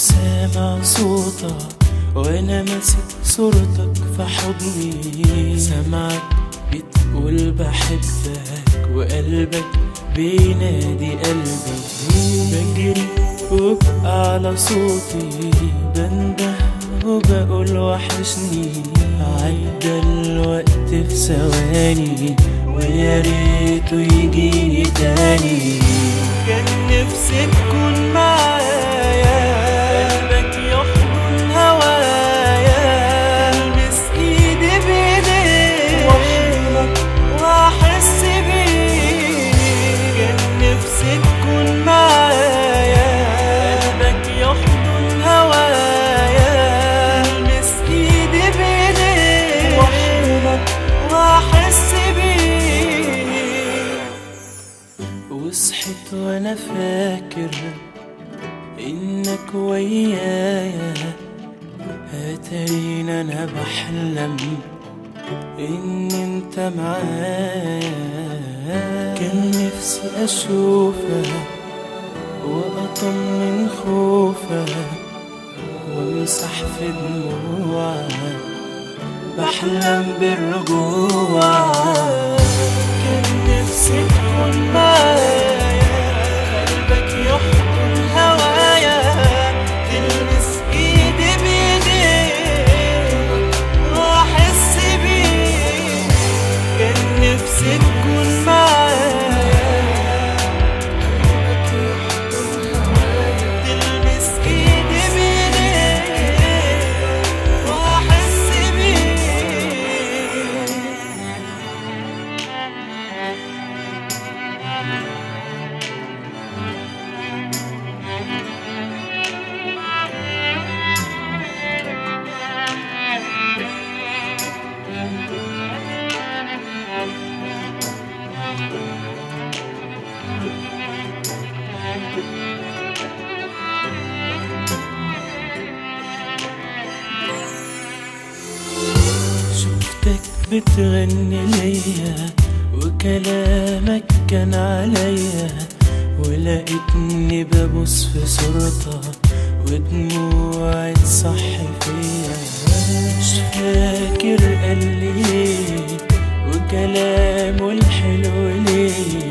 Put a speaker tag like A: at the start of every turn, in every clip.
A: سامع صوتك وانا ماسك صورتك في حضني، سامعك بتقول بحبك وقلبك بينادي قلبك، بجري وبقى على صوتي بنده وبقول وحشني، عدى الوقت في ثواني ويا ريته يجيني تاني، كان نفسي تكون معايا قلبك يحضن هوايا، ألمس ايدي بايديك واحضنك واحس بيك، كان نفسي تكون معايا قلبك يحضن هوايا، ألمس ايدي بايديك واحضنك واحس بيك، وصحيت وانا فاكر انك ويايا، اتارينا انا بحلم ان انت معايا، كان نفسي اشوفك واطمن خوفك وامسح في دموعك، بحلم بالرجوع، كان نفسي تكون معايا قلبك يحضن هوايا، تلمس ايدي بايديك واحس بيك، كان نفسي تكون معايا قلبك يحضن هوايا، تلمس ايدي بايديك واحس بيك. شفتك بتغني ليا وكلامك كان عليا، ولقيتني ببص في صورتك ودموعي تصحي فيا، مش فاكر قال لي ايه وكلامه الحلو ليه،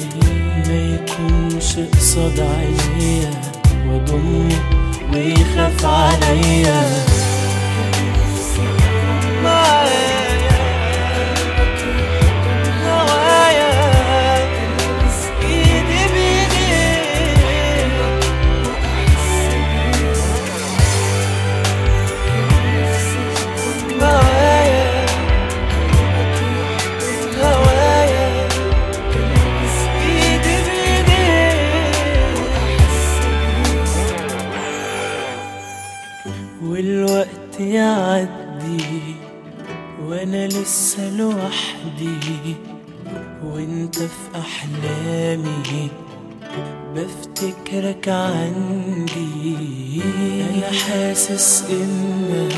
A: ما يكونش قصاد عينيا واضمه ويخاف عليا، والوقت يعدي وانا لسه لوحدي، وانت في احلامي بفتكرك عندي، انا حاسس انك